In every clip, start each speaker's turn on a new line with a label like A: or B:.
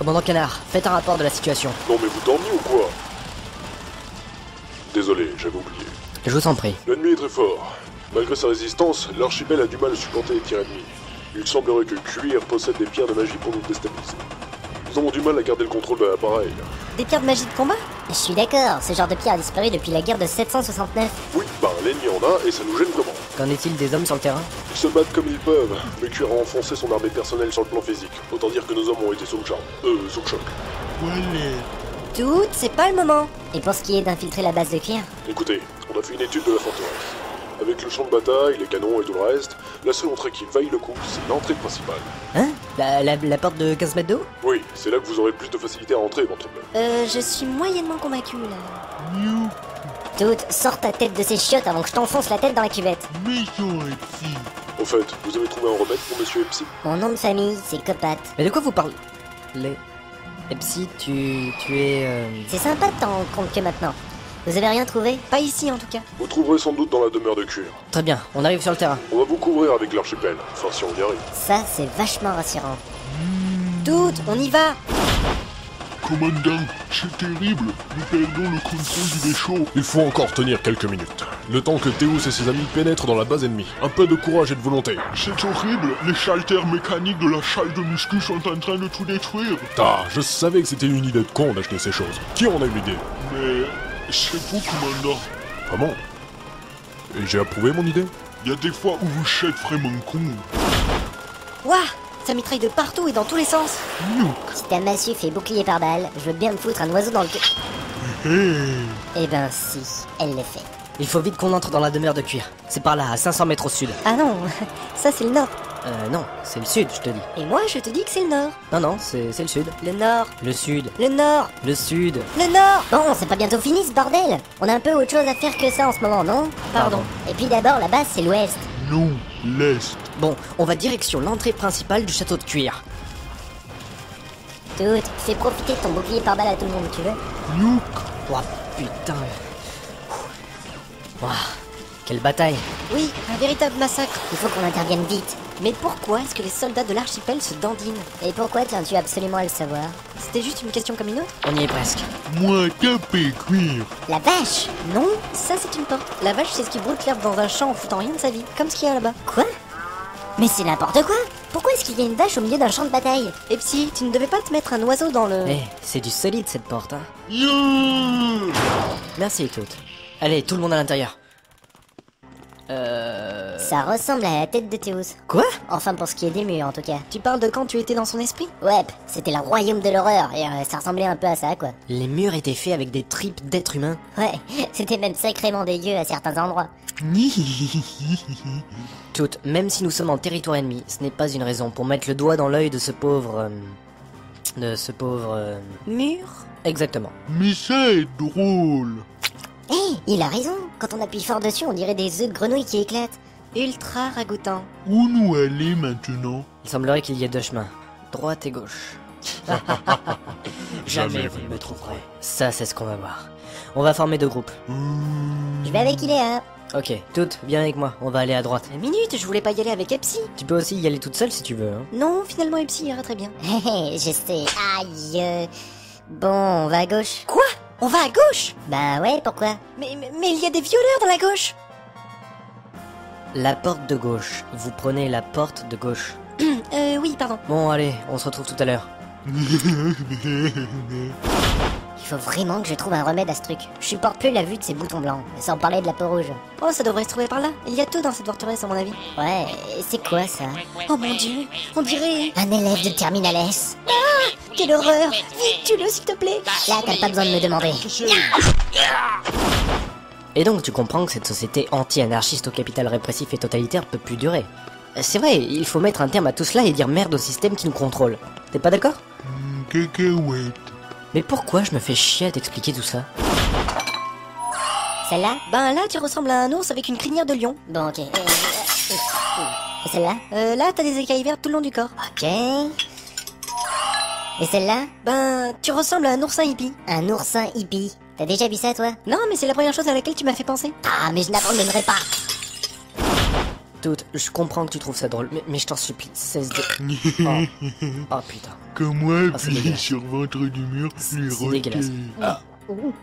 A: Commandant Canard, faites un rapport de la situation.
B: Non mais vous dormiez ou quoi? Désolé, j'avais oublié.
A: Je vous en prie.
B: L'ennemi est très fort. Malgré sa résistance, l'archipel a du mal à supporter les tirs ennemis. Il semblerait que Cuir possède des pierres de magie pour nous déstabiliser. Nous avons du mal à garder le contrôle de l'appareil.
C: Des pierres de magie de combat? Je suis d'accord, ce genre de pierre a disparu depuis la guerre de 769.
B: Oui, l'ennemi en a et ça nous gêne comment?
A: Qu'en est-il des hommes sur le terrain?
B: Ils se battent comme ils peuvent, mais Cuir a enfoncé son armée personnelle sur le plan physique. Autant dire que nos hommes ont été sous le charme. Sous le choc.
C: Tout, c'est pas le moment. Et pour ce qui est d'infiltrer la base de cuir?
B: Écoutez, on a fait une étude de la forteresse. Avec le champ de bataille, les canons et tout le reste, la seule entrée qui vaille le coup, c'est l'entrée principale.
A: Hein? La porte de 15 mètres d'eau?
B: Oui, c'est là que vous aurez plus de facilité à entrer, éventuellement.
C: Je suis moyennement convaincu là. Tout, sors ta tête de ces chiottes avant que je t'enfonce la tête dans la cuvette.
B: Au fait, vous avez trouvé un remède pour Monsieur Epsi?
C: Mon nom de famille, c'est Copat.
A: Mais de quoi vous parlez? Epsi, tu es...
C: C'est sympa de t'en rendre compte que maintenant. Vous avez rien trouvé? Pas ici en tout cas.
B: Vous trouverez sans doute dans la demeure de Cuir.
A: Très bien, on arrive sur le terrain.
B: On va vous couvrir avec l'archipel, enfin si on y arrive.
C: Ça, c'est vachement rassurant. Tout, on y va!
D: Commandant, c'est terrible. Nous perdons le contrôle du vaisseau.
B: Il faut encore tenir quelques minutes. Le temps que Théous et ses amis pénètrent dans la base ennemie. Un peu de courage et de volonté.
D: C'est horrible. Les haltères mécaniques de la salle de muscu sont en train de tout détruire.
B: Je savais que c'était une idée de con d'acheter ces choses. Qui en a eu l'idée?
D: Mais c'est vous, commandant.
B: Vraiment? Et j'ai approuvé mon idée?
D: Il y a des fois où vous êtes vraiment con.
C: Ouah! Ça mitraille de partout et dans tous les sens. Si ta massue fait bouclier par balle, je veux bien me foutre un oiseau dans le cul. Eh ben si, elle le fait.
A: Il faut vite qu'on entre dans la demeure de Cuir. C'est par là, à 500 mètres au sud.
C: Ah non, ça c'est le nord.
A: Non, c'est le sud, je te dis.
C: Et moi je te dis que c'est le nord.
A: Non, c'est le sud.
C: Le nord.
A: Le sud.
C: Le nord.
A: Le sud.
C: Le nord. Bon, c'est pas bientôt fini ce bordel. On a un peu autre chose à faire que ça en ce moment, non?
A: Pardon.
C: Et puis d'abord, la base c'est l'ouest.
D: Non, l'est.
A: Bon, on va direction l'entrée principale du château de Cuir.
C: Tout, fais profiter de ton bouclier par balle à tout le monde, tu veux?
A: Oh putain. Ouah, quelle bataille.
C: Oui, un véritable massacre. Il faut qu'on intervienne vite. Mais pourquoi est-ce que les soldats de l'archipel se dandinent? Et pourquoi tiens-tu absolument à le savoir? C'était juste une question comme une autre?
A: On y est presque.
D: Moi, tapez cuir.
C: La vache! Non, ça c'est une porte. La vache c'est ce qui broute l'herbe dans un champ en foutant rien de sa vie, comme ce qu'il y a là-bas. Quoi? Mais c'est n'importe quoi! Pourquoi est-ce qu'il y a une vache au milieu d'un champ de bataille? Et psy, tu ne devais pas te mettre un oiseau dans le...
A: C'est du solide cette porte, hein.
D: Yeah.
A: Merci, Tout. Allez, tout le monde à l'intérieur.
C: Ça ressemble à la tête de Théos.
A: Quoi?
C: Enfin pour ce qui est des murs en tout cas.
A: Tu parles de quand tu étais dans son esprit?
C: Ouais, c'était le royaume de l'horreur et ça ressemblait un peu à ça quoi.
A: Les murs étaient faits avec des tripes d'êtres humains.
C: Ouais, c'était même sacrément dégueu à certains endroits.
A: Tout, même si nous sommes en territoire ennemi, ce n'est pas une raison pour mettre le doigt dans l'œil de ce pauvre... mur? Exactement.
D: Mais ça est drôle.
C: Hé, il a raison. Quand on appuie fort dessus, on dirait des œufs de grenouille qui éclatent. Ultra ragoûtant.
D: Où nous aller maintenant?
A: Il semblerait qu'il y ait deux chemins, droite et gauche.
D: Jamais vous ne me trouverez.
A: Ça, c'est ce qu'on va voir. On va former deux groupes.
C: Je vais avec Iléa.
A: Ok, Toute, viens avec moi, on va aller à droite.
C: Une minute, je voulais pas y aller avec Epsi.
A: Tu peux aussi y aller toute seule si tu veux, hein.
C: Non, finalement Epsi ira très bien. Hé, je sais. Aïe. Bon, on va à gauche. Quoi? On va à gauche? Bah ouais, pourquoi? Mais il y a des violeurs dans la gauche.
A: La porte de gauche. Vous prenez la porte de gauche.
C: Oui, pardon.
A: Bon, allez, on se retrouve tout à l'heure.
C: Il faut vraiment que je trouve un remède à ce truc. Je supporte plus la vue de ces boutons blancs, sans parler de la peau rouge. Oh, ça devrait se trouver par là. Il y a tout dans cette forteresse à mon avis. Ouais, c'est quoi ça? Oh mon dieu, on dirait... Un élève de Terminal S. Ah, quelle horreur! Vite, tue-le s'il te plaît. Là, t'as pas besoin de me demander.
A: Et donc tu comprends que cette société anti-anarchiste au capital répressif et totalitaire peut plus durer. C'est vrai, il faut mettre un terme à tout cela et dire merde au système qui nous contrôle. T'es pas d'accord?
D: Cacahuète.
A: Mais pourquoi je me fais chier à t'expliquer tout ça?
C: Celle-là?
E: Ben là, tu ressembles à un ours avec une crinière de lion.
C: Bon, ok. Et celle-là?
E: Là, t'as des écailles vertes tout le long du corps.
C: Ok. Et celle-là?
E: Ben, tu ressembles à un oursin hippie.
C: Un oursin hippie. T'as déjà vu ça, toi?
E: Non, mais c'est la première chose à laquelle tu m'as fait penser.
C: Ah, mais je n'abandonnerai pas.
A: Tout, je comprends que tu trouves ça drôle, mais je t'en supplie, cesse de... Oh putain.
D: comme moi,
A: Ah, c'est
D: puis
A: dégueulasse.
D: sur ventre du mur, les
A: C'est dégueulasse.
D: rotés.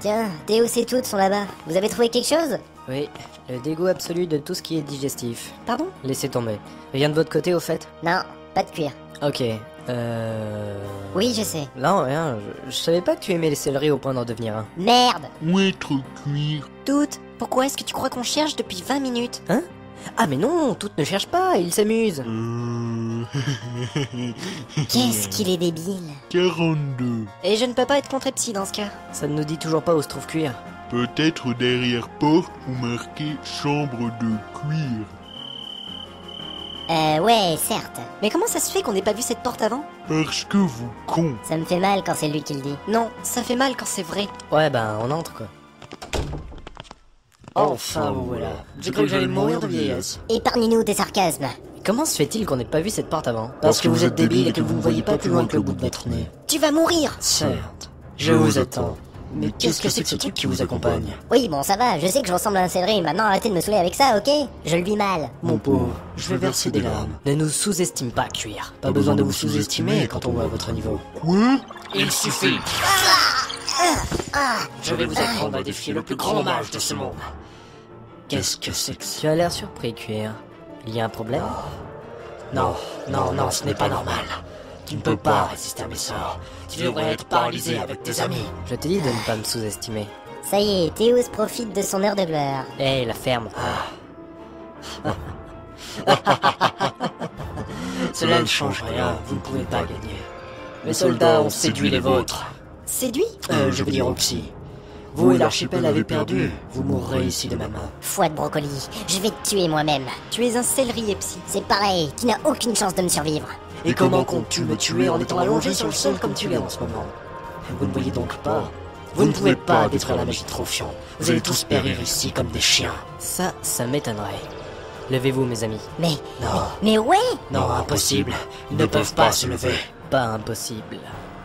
C: Tiens, Théo et toutes sont là-bas. Vous avez trouvé quelque chose?
A: Oui, le dégoût absolu de tout ce qui est digestif.
E: Pardon?
A: Laissez tomber. Rien de votre côté au fait?
C: Non, pas de cuir.
A: Ok,
C: Oui, je sais.
A: Non, rien, je savais pas que tu aimais les céleris au point d'en devenir un.
C: Merde!
D: Ouais, trop cuir.
E: Toute, pourquoi est-ce que tu crois qu'on cherche depuis 20 minutes?
A: Hein? Ah mais non, toutes ne cherchent pas, ils s'amusent.
C: Qu'est-ce qu'il est débile.
D: 42.
E: Et je ne peux pas être contre Epsi dans ce cas.
A: Ça ne nous dit toujours pas où se trouve cuir.
D: Peut-être derrière porte ou marqué chambre de cuir.
C: Ouais, certes.
E: Mais comment ça se fait qu'on n'ait pas vu cette porte avant?
D: Parce que vous con.
C: Ça me fait mal quand c'est lui qui le dit.
E: Non, ça fait mal quand c'est vrai.
A: Ouais ben on entre quoi. Enfin vous voilà. J'ai cru que j'allais mourir de vieillesse.
C: Épargnez-nous tes sarcasmes.
A: Comment se fait-il qu'on n'ait pas vu cette porte avant?
B: Parce que vous êtes débile et que vous ne voyez pas plus loin que le bout de votre nez.
E: Tu vas mourir!
A: Certes, je vous attends. Mais qu'est-ce que c'est que ce truc qui vous accompagne?
C: Oui, bon, ça va, je sais que je ressemble à un céleri, maintenant arrêtez de me saouler avec ça, ok? Je le vis mal.
A: Mon pauvre, je vais verser des larmes. Ne nous sous-estime pas, cuir. Pas besoin de vous sous-estimer quand on voit votre niveau.
D: Quoi?
A: Il suffit. Je vais vous apprendre à défier le plus grand mage de ce monde. Qu'est-ce que c'est que ça? Tu as l'air surpris, cuir. Il y a un problème? Non, non, ce n'est pas normal. Tu ne peux pas résister à mes sorts. Tu devrais être paralysé avec tes amis. Je te dis de ne pas me sous-estimer.
C: Ça y est, Théos profite de son heure de gloire.
A: Hé, la ferme. Cela ne change rien, vous ne pouvez pas gagner. Mes soldats ont séduit les vôtres.
E: Séduit?
A: Je veux dire Oxy. Vous et l'archipel avez perdu, vous mourrez ici de ma main.
C: Foi de brocoli, je vais te tuer moi-même.
E: Tu es un céleri, Epsi.
C: C'est pareil, tu n'as aucune chance de me survivre.
A: Et comment comptes-tu me tuer en étant allongé sur le sol comme tu l'es en ce moment? Vous ne voyez donc pas? Vous ne pouvez pas détruire la magie de Trophion. Vous allez tous périr ici comme des chiens. Ça m'étonnerait. Levez-vous, mes amis.
C: Mais ouais!
A: Non, impossible. Ils ne peuvent pas se lever. Pas impossible.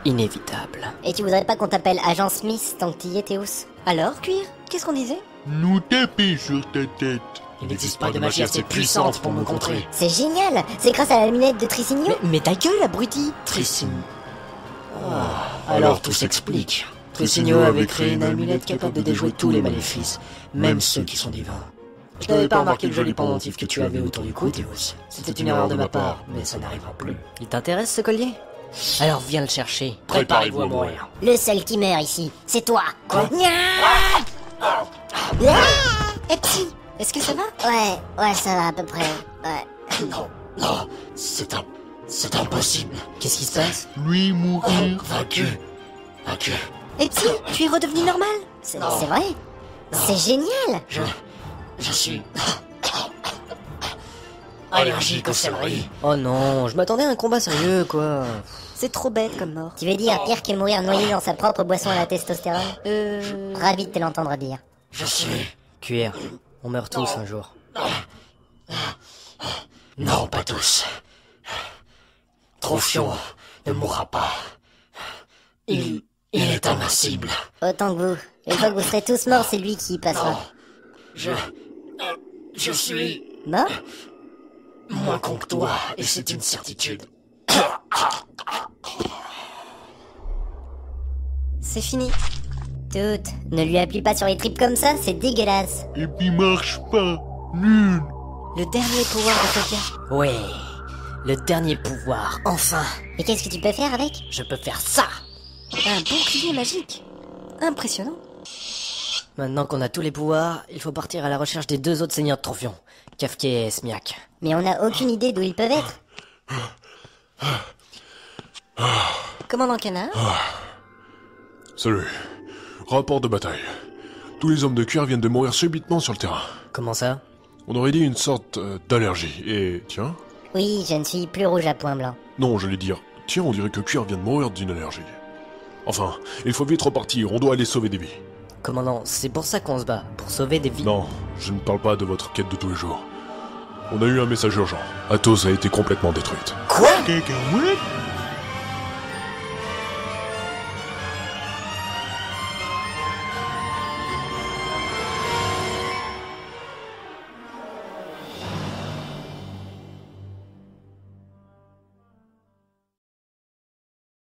A: Inévitable.
C: Et tu voudrais pas qu'on t'appelle Agent Smith tant que t'y es, Théos?
E: Alors, cuir? Qu'est-ce qu'on disait?
D: Nous taper sur ta tête.
A: Il n'existe pas de magie assez puissante pour me contrer.
C: C'est génial! C'est grâce à la lunette de Trisigno?
A: Mais ta gueule, abruti! Tricine. Alors tout s'explique. Trisigno avait créé une amulette capable de déjouer tous les maléfices, même ceux qui sont divins. Je n'avais pas remarqué le joli pendentif que tu avais autour du cou, Théos. C'était une erreur de ma part, mais ça n'arrivera plus. Il t'intéresse ce collier? Alors viens le chercher. Préparez-vous à mourir.
C: Le seul qui meurt ici, c'est toi!
A: Quoi?
E: Epsi! Est-ce que ça va?
C: Ouais, ça va à peu près. Ouais.
A: Non, c'est impossible. Qu'est-ce qui se passe?
D: Lui mourir.
A: Vaincu.
E: Epsi, tu es redevenu normal?
C: C'est vrai? C'est génial!
A: Je suis allergique au céleri. Oh non, je m'attendais à un combat sérieux, quoi.
E: C'est trop bête comme mort.
C: Tu veux dire pire que mourir noyé dans sa propre boisson à la testostérone? Ravi de te l'entendre dire.
A: Je suis... Cuir, on meurt tous un jour. Non, pas tous. Trophion ne mourra pas. Il est invincible.
C: Autant que vous. Une fois que vous serez tous morts, c'est lui qui y passera.
A: Je suis
C: Mort?
A: moins con que toi, et c'est une certitude.
E: C'est fini.
C: Toute, ne lui appuie pas sur les tripes comme ça, c'est dégueulasse.
D: Et puis marche pas. Nul.
E: Le dernier pouvoir de Tokia.
A: Ouais, le dernier pouvoir, enfin.
C: Et qu'est-ce que tu peux faire avec?
A: Je peux faire ça.
E: Un bouclier magique. Impressionnant.
A: Maintenant qu'on a tous les pouvoirs, il faut partir à la recherche des deux autres seigneurs de Trophion, Kafke et Smiak.
C: Mais on n'a aucune idée d'où ils peuvent être.
E: Commandant Canard?
B: Salut. Rapport de bataille. Tous les hommes de cuir viennent de mourir subitement sur le terrain.
A: Comment ça?
B: On aurait dit une sorte d'allergie. Et tiens...
C: Oui, je ne suis plus rouge à point blanc.
B: Non, j'allais dire... Tiens, on dirait que cuir vient de mourir d'une allergie. Enfin, il faut vite repartir, on doit aller sauver des vies.
A: Commandant, c'est pour ça qu'on se bat, pour sauver des vies.
B: Non, je ne parle pas de votre quête de tous les jours. On a eu un message urgent. Athos a été complètement détruite.
A: Quoi?
D: Cacahuète?